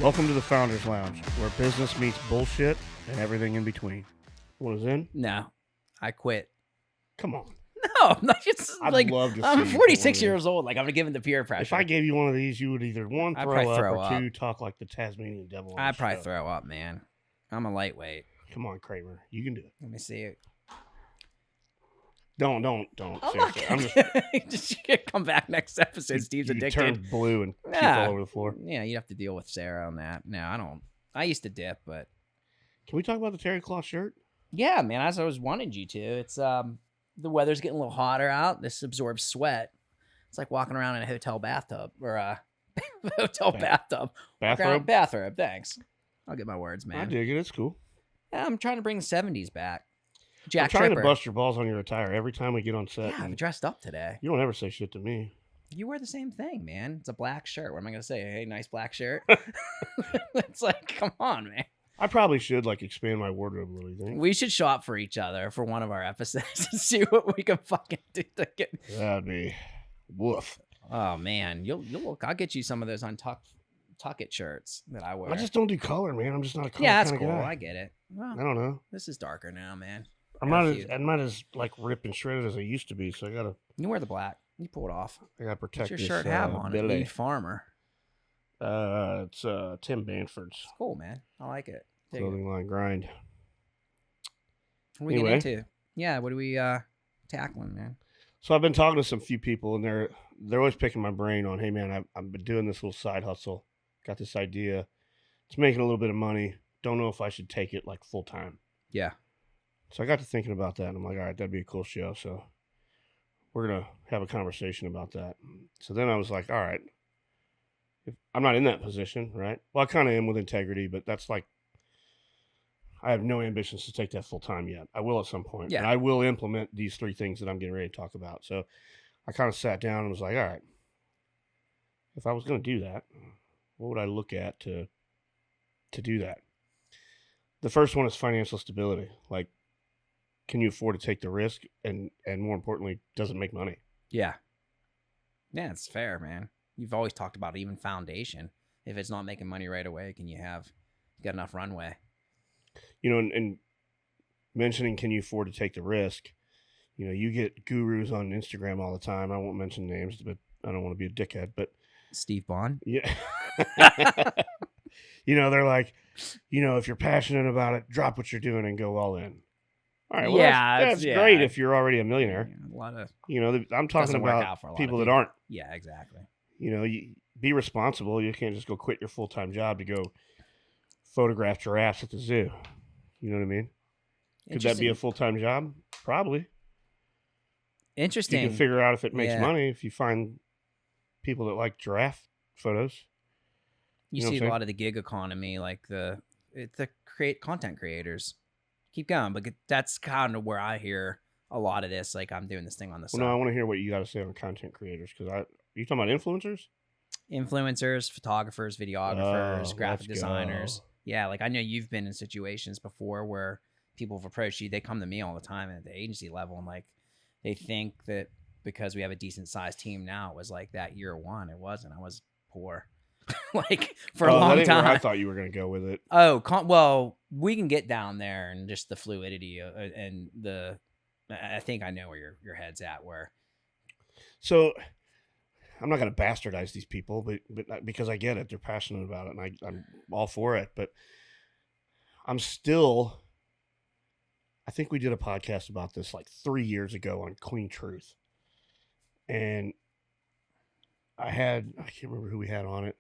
Welcome to the Founders Lounge, where business meets bullshit and everything in between. What is in? No, I quit. Come on. No, I'm not just I'd like love to see I'm you put 46 one of years old. Like I'm gonna give in the peer pressure. If I gave you one of these, you would either one, I'd throw probably up, throw or up. two, talk like the Tasmanian devil. I'd probably throw up, man. I'm a lightweight. Come on, Kramer. You can do it. Let me see it. Don't. Seriously. I'm just come back next episode. Steve's you addicted. turn blue and puke all over the floor. Yeah, you have to deal with Sarah on that. No, I don't. I used to dip, but Can we talk about the terry cloth shirt? yeah, man. As I was wanting you to. It's the weather's getting a little hotter out. This absorbs sweat. It's like walking around in a hotel bathtub or a bathtub. Bathrobe? Bathrobe. Thanks. I'll get my words, man. I dig it. It's cool. Yeah, I'm trying to bring the 70s back. I'm Jack trying Tripper. to bust your balls on your attire every time we get on set. Yeah, I'm dressed up today. You don't ever say shit to me. You wear the same thing, man. It's a black shirt. What am I going to say? Hey, nice black shirt. It's like, come on, man. I probably should expand my wardrobe a little, you think? We should shop for each other for one of our episodes and see what we can fucking do to get. That'd be woof. Oh man, you'll look. I'll get you some of those tuck it shirts that I wear. I just don't do color, man. I'm just not a color yeah, that's kind cool. of guy. I get it. Well, I don't know. this is darker now, man. I'm not as ripped and shredded as I used to be, so You wear the black. You pull it off. I gotta protect What's your this shirt have on it? belly. Lead Farmer. It's Tim Banford's It's cool, man. I like it. Dig it. clothing line grind. What are we Anyway. getting into? Yeah, what are we tackling, man? So I've been talking to some few people, and they're always picking my brain on, hey man, I've been doing this little side hustle, got this idea, it's making a little bit of money. Don't know if I should take it like full time. Yeah. So I got to thinking about that, and I'm like, all right, that'd be a cool show. So we're gonna have a conversation about that. So then I was like, all right, if I'm not in that position, right? Well, I kind of am with integrity, but that's like, I have no ambitions to take that full time yet. I will at some point. Yeah. And I will implement these 3 things that I'm getting ready to talk about. So I kind of sat down and was like, all right, if I was going to do that, what would I look at to do that? The first one is financial stability. Like, can you afford to take the risk? And more importantly, does it make money? Yeah. Yeah, it's fair, man. You've always talked about even foundation. If it's not making money right away, can you got enough runway? You know, and mentioning can you afford to take the risk, you know, you get gurus on Instagram all the time. I won't mention names, but I don't want to be a dickhead, but Steve Bond? yeah. You know, they're like, you know, if you're passionate about it, drop what you're doing and go all in. All right, well, Yeah, that's yeah. great if you're already a millionaire. Yeah, a lot of You know, I'm talking doesn't work about out for a lot of people that people. aren't. Yeah, exactly. You know, you be responsible. You can't just go quit your full-time job to go photograph giraffes at the zoo. You know what I mean? Could that be a full-time job? Probably. Interesting. You can figure out if it makes Yeah. money if you find people that like giraffe photos. You know what see I'm a saying? lot of the gig economy, like the content creators. Keep going, but that's kind of where I hear a lot of this. Like I'm doing this thing on the side. Well, no, I want to hear what you got to say on content creators because you talking about influencers? Influencers, photographers, videographers, Oh, graphic let's designers. go. Yeah, like I know you've been in situations before where people have approached you. They come to me all the time at the agency level, and like they think that because we have a decent sized team now, it was like that year one. It wasn't. I was poor, like for a That long ain't where I time. thought you were going to go with it. Oh, well, we can get down there and just the fluidity and the. I think I know where your head's at. Where So I'm not going to bastardize these people, but because I get it, they're passionate about it, and I'm all for it. But I'm still. I think we did a podcast about this like 3 years ago on Clean Truth, and I can't remember who we had on it,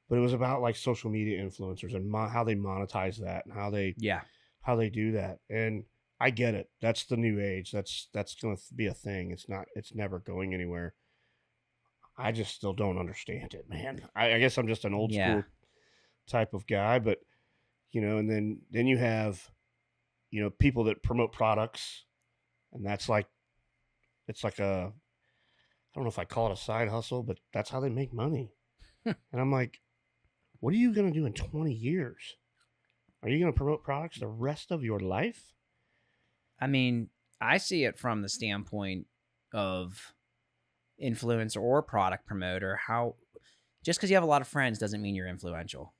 but it was about like social media influencers and how they monetize that and how they do that. And I get it. That's the new age. That's going to be a thing. It's never going anywhere. I just still don't understand it, man. I guess I'm just an old school type of guy, but you know, and then you have, you know, people that promote products, and that's like, it's like I don't know if I call it a side hustle, but that's how they make money. And I'm like, what are you going to do in 20 years? Are you going to promote products the rest of your life? I mean, I see it from the standpoint of influencer or product promoter. How Just because you have a lot of friends doesn't mean you're influential.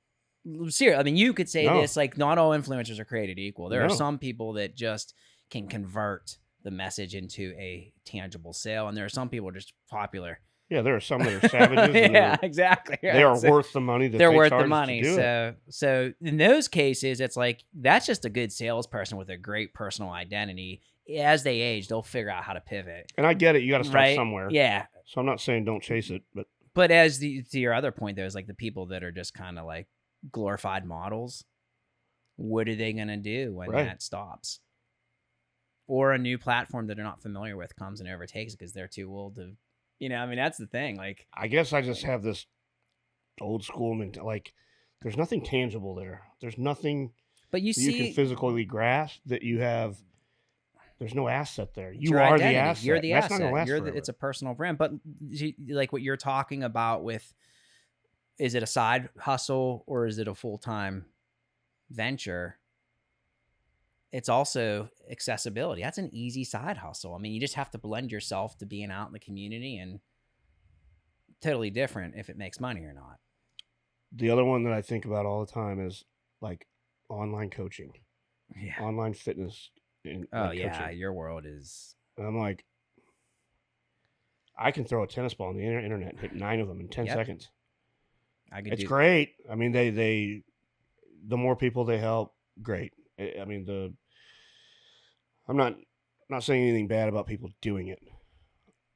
Seriously, I mean, you could say No. this, like, not all influencers are created equal. There are No. some people that just can convert the message into a tangible sale, and there are some people who are just popular. Yeah, there are some that are savages. And Yeah, exactly. they are worth the money that they're they worth charge the money. to do it. So in those cases, it's like that's just a good salesperson with a great personal identity. As they age, they'll figure out how to pivot. And I get it. You got to start Right? somewhere. Yeah. So I'm not saying don't chase it, but To your other point, though, is like the people that are just kind of like glorified models. What are they going to do when Right. that stops? Or a new platform that they're not familiar with comes and overtakes because they're too old to, I mean, that's the thing. Like, I guess I just have this old school like there's nothing tangible there. There's nothing but you that you see, can physically grasp that you have. There's no asset there. it's You your are identity. the asset. You're the That's asset. not gonna last forever. It's a personal brand. But like what you're talking about with, is it a side hustle or is it a full-time venture? It's also accessibility. That's an easy side hustle. I mean, you just have to blend yourself to being out in the community, and totally different if it makes money or not. The other one that I think about all the time is like online coaching, Yeah. online fitness. And Oh like yeah, coaching. your world is. And I'm like, I can throw a tennis ball on the internet and hit 9 of them in 10 Yep. seconds. It's Great. I mean, the more people they help, great. I mean, I'm not saying anything bad about people doing it.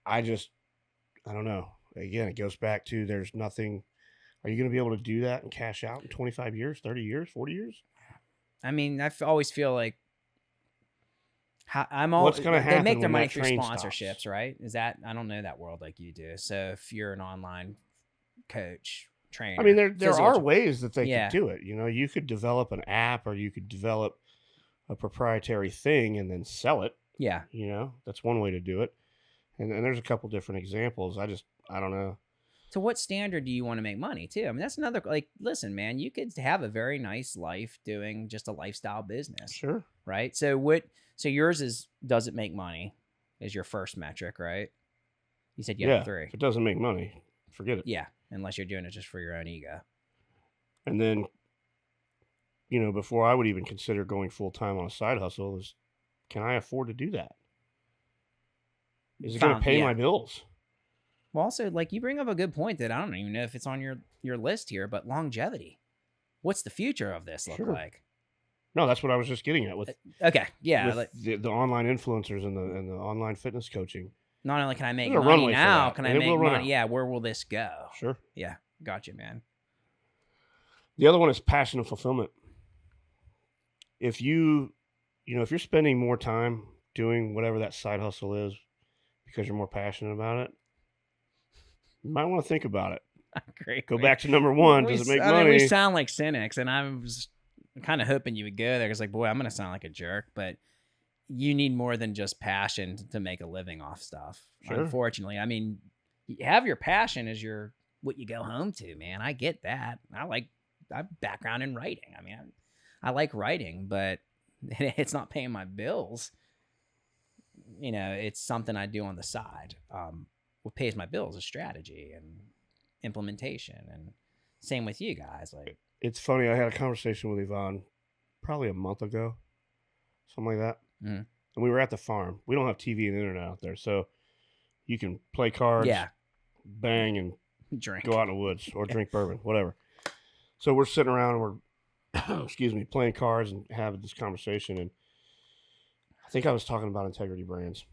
I don't know. Again, it goes back to there's nothing. Are you going to be able to do that and cash out in 25 years, 30 years, 40 years? I mean, always feel like What's going to happen? They make their when money that through train sponsorships, stops? right? Is that, I don't know that world like you do. So if you're an online coach, trainer, I mean, there physical are ways that they Yeah. could do it. You could develop an app, or you could develop a proprietary thing and then sell it. Yeah. That's one way to do it. And there's a couple different examples. I don't know. To what standard do you want to make money too? I mean, that's another, like, listen, man, you could have a very nice life doing just a lifestyle business. Sure. Right. So yours is, does it make money is your first metric, right? You said you have 3. If it doesn't make money, forget it. Yeah. Unless you're doing it just for your own ego. And then, before I would even consider going full time on a side hustle, is can I afford to do that? Is it going to pay my bills? Well, also, like, you bring up a good point that I don't even know if it's on your list here, but longevity. What's the future of this look Sure. like? No, that's what I was just getting at with Okay, yeah. with the online influencers and the online fitness coaching. Not only can I make There's a money runway for now, that, can I and it make will run money? out. Yeah, where will this go? Sure. Yeah, gotcha, man. The other one is passion and fulfillment. If if you're spending more time doing whatever that side hustle is because you're more passionate about it, you might want to think about it. Great. Go back to number one. Does it make money? We sound like cynics, and I was kind of hoping you would go there. Because, like, boy, I'm going to sound like a jerk, but you need more than just passion to make a living off stuff. Sure. Unfortunately, I mean, you have your passion as what you go home to, man. I get that. I have background in writing. I mean, I like writing, but it's not paying my bills. It's something I do on the side. What pays my bills is strategy and implementation, and same with you guys. Like, It's funny. I had a conversation with Yvonne probably a month ago, something like that. Mhm. And we were at the farm. We don't have TV and internet out there, so you can play cards, yeah, bang, and drink. go out in the woods or drink bourbon, whatever. So we're sitting around and we're, excuse me, playing cards and having this conversation. And I think I was talking about Integrity Brands,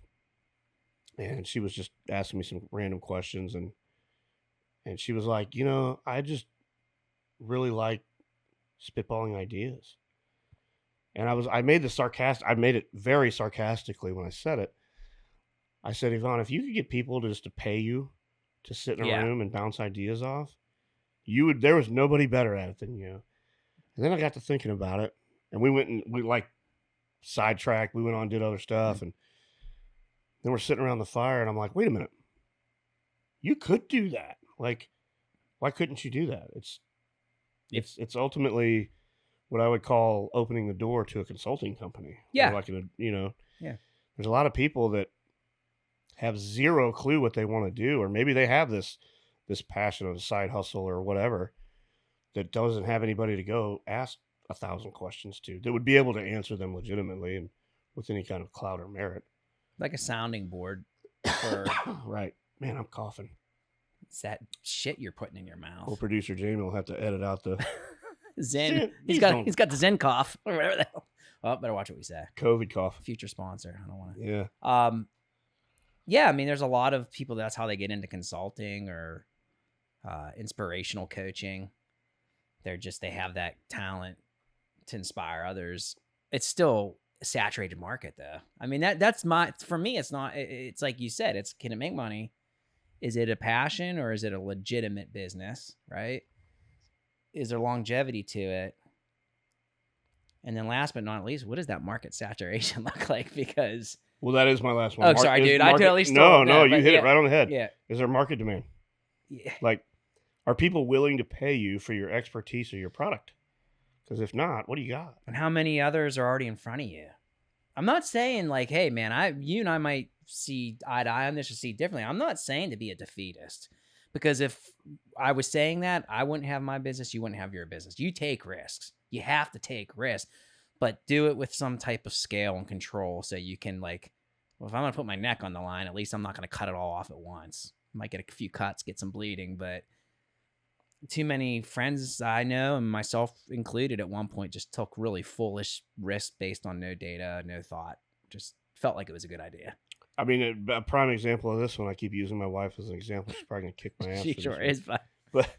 and she was just asking me some random questions, and she was like, I just really like spitballing ideas. And I made it very sarcastically when I said it. I said, Yvonne, if you could get people to pay you to sit in a room and bounce ideas off, there was nobody better at it than you. And then I got to thinking about it, and we like sidetracked. We went on and did other stuff. And then we're sitting around the fire, and I'm like, wait a minute. You could do that. Like, why couldn't you do that? It's ultimately what I would call opening the door to a consulting company. Yeah. Yeah. There's a lot of people that have zero clue what they want to do, or maybe they have this this passion of a side hustle or whatever that doesn't have anybody to go ask 1,000 questions to that would be able to answer them legitimately and with any kind of clout or merit. Like a sounding board for Right. Man, I'm coughing. it's that shit you're putting in your mouth. Well, producer Jamie will have to edit out the Zen. He's don't- He's got the Zen cough or whatever the hell. Oh, better watch what we say. COVID cough. Future sponsor. I don't want to. Yeah. Yeah, I mean, there's a lot of people. That's how they get into consulting or inspirational coaching. They have that talent to inspire others. It's still a saturated market, though. I mean, for me. It's not. It's like you said. Can it make money? Is it a passion or is it a legitimate business? Right? Is there longevity to it? And then last but not least, what does that market saturation look like? Because Well, that is my last one. oh, sorry, dude. I totally stole No, that, no, you but hit yeah, it right on the head. Yeah. Is there market demand? Yeah. Like, are people willing to pay you for your expertise or your product? Because if not, what do you got? And how many others are already in front of you? I'm not saying like, hey, man, you and I might see eye to eye on this or see differently. I'm not saying to be a defeatist. Because if I was saying that, I wouldn't have my business. You wouldn't have your business. You take risks. You have to take risks. But do it with some type of scale and control so you can like, well, if I'm going to put my neck on the line, at least I'm not going to cut it all off at once. I might get a few cuts, get some bleeding, but too many friends I know, and myself included at one point, just took really foolish risks based on no data, no thought. Just felt like it was a good idea. I mean, a prime example of this one, I keep using my wife as an example. She's probably going to kick my ass. She sure is. But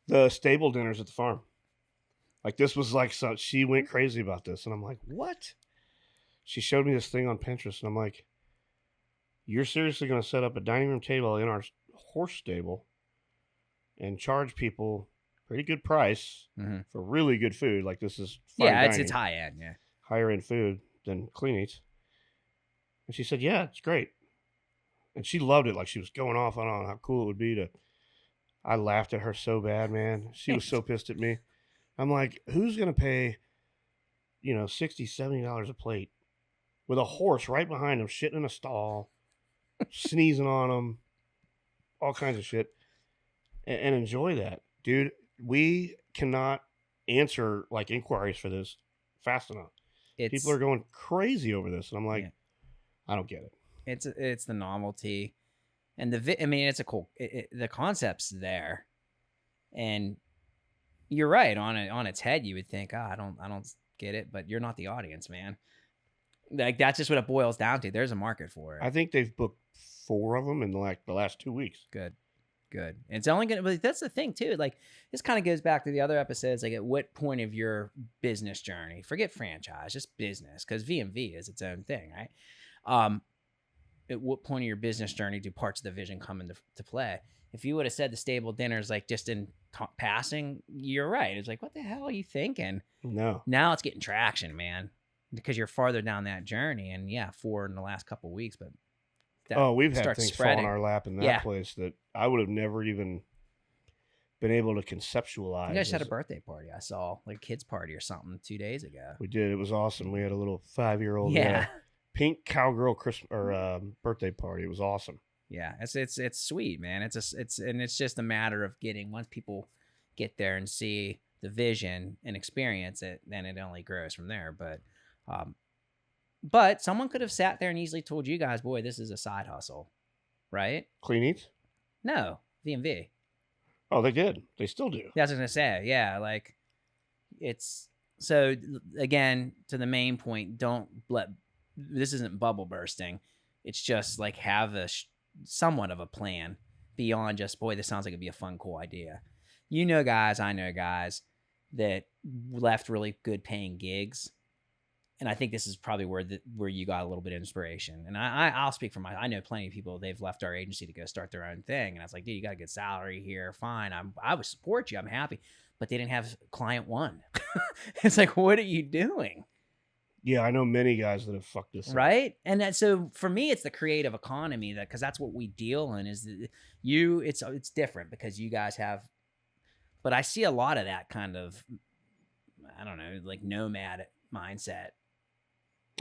the stable dinners at the farm. Like, this was like, so she went crazy about this. And I'm like, what? She showed me this thing on Pinterest. And I'm like, you're seriously going to set up a dining room table in our horse stable and charge people pretty good price for really good food? Like, this is fine dining, it's high end. Yeah. Higher end food than Clean Eats. And she said, yeah, it's great. And she loved it. Like, she was going off on how cool it would be to. I laughed at her so bad, man. She was so pissed at me. I'm like, who's going to pay, $60, $70 a plate with a horse right behind them, shitting in a stall, sneezing on them, all kinds of shit, and enjoy that? Dude, we cannot answer, like, inquiries for this fast enough. People are going crazy over this. And I'm like, I don't get it. It's the novelty. And it's a cool, the concept's there. And you're right, on its head, you would think, I don't get it, but you're not the audience, man. Like, that's just what it boils down to. There's a market for it. I think they've booked 4 of them in the last 2 weeks. Good. It's only gonna, but that's the thing too. Like, this kind of goes back to the other episodes. Like, at what point of your business journey, forget franchise, just business, because V&V is its own thing, right? At what point of your business journey do parts of the vision come into play? If you would have said the stable dinners, like, just in passing, you're right. It's like, what the hell are you thinking? No. Now it's getting traction, man, because you're farther down that journey. And 4 in the last couple of weeks, but we've had things fall in our lap in that place that I would have never even been able to conceptualize. You guys had a birthday party. I saw, like, a kids party or something 2 days ago. We did. It was awesome. We had a little 5-year-old. Pink cowgirl Christmas or birthday party. It was awesome. Yeah, it's sweet, man. It's just a matter of once people get there and see the vision and experience it, then it only grows from there. But someone could have sat there and easily told you guys, boy, this is a side hustle, right? Clean Eats? No, V&V. Oh, they did. They still do. That's what I was gonna say. Yeah, like, it's so, again, to the main point. This isn't bubble bursting. It's just like, have somewhat of a plan beyond just, boy, this sounds like it'd be a fun, cool idea. Guys, I know guys that left really good paying gigs. And I think this is probably where you got a little bit of inspiration. And I'll speak for I know plenty of people, they've left our agency to go start their own thing. And I was like, dude, you got a good salary here. Fine. I would support you. I'm happy. But they didn't have client one. It's like, what are you doing? Yeah, I know many guys that have fucked this up. Right? And so for me, it's the creative economy, because that's what we deal in. It's different because you guys have, but I see a lot of that kind of, I don't know, like, nomad mindset.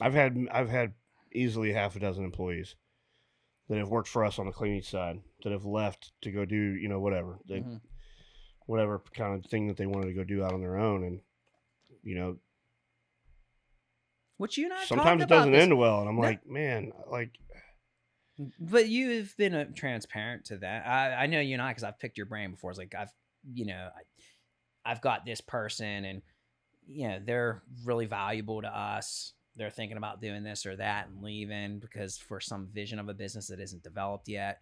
I've had easily half a dozen employees that have worked for us on the cleaning side that have left to go do, whatever whatever kind of thing that they wanted to go do out on their own. And, you know, Which you and I have sometimes talked it about doesn't this. end well. And I'm No. like, man, like, But you've been transparent to that. I know you and I, because I've picked your brain before. It's like I've got this person, and they're really valuable to us. They're thinking about doing this or that and leaving because for some vision of a business that isn't developed yet.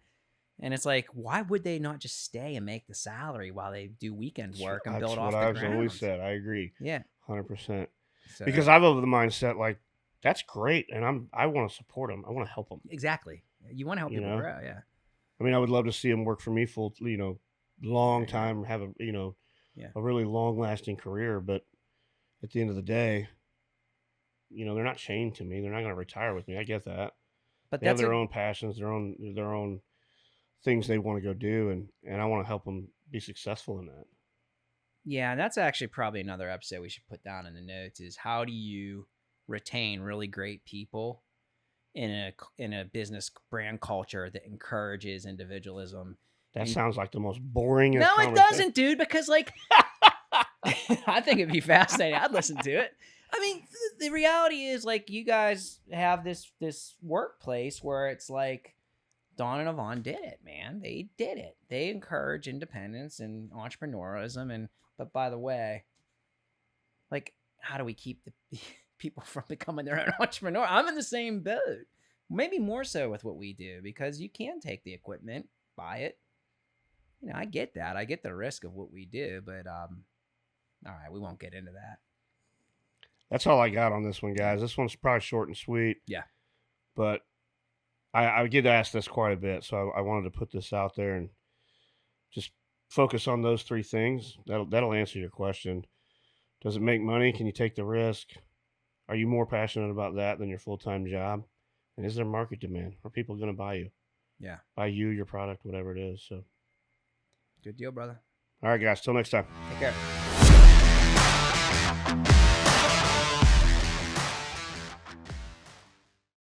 And it's like, why would they not just stay and make the salary while they do weekend work and build that's off what the I've ground? always said. I agree. Yeah. 100%. So, Because I've of the mindset, like, that's great. And I want to support them. I want to help them. exactly. You want to help people grow. Yeah. I mean, I would love to see them work for me full, long time, have a, a really long lasting career. But at the end of the day, they're not chained to me. They're not going to retire with me. I get that. But they have their own passions, their own things they want to go do. And I want to help them be successful in that. Yeah. That's actually probably another episode we should put down in the notes is how do you retain really great people in a business brand culture that encourages individualism. That sounds like the most boring. No, it doesn't, dude. Because like, I think it'd be fascinating. I'd listen to it. I mean, the reality is like you guys have this workplace where it's like Dawn and Yvonne did it, man. They did it. They encourage independence and entrepreneurialism. But by the way, like, how do we keep the people from becoming their own entrepreneur? I'm in the same boat. Maybe more so with what we do because you can take the equipment, buy it. I get that. I get the risk of what we do, but all right, we won't get into that. That's all I got on this one, guys. This one's probably short and sweet. Yeah. But I get asked this quite a bit, so I wanted to put this out there and just focus on those three things. That'll answer your question. Does it make money? Can you take the risk? Are you more passionate about that than your full-time job? And is there market demand? Are people going to buy you? Yeah. Buy you, your product, whatever it is. So, good deal, brother. All right, guys. Till next time. Take care.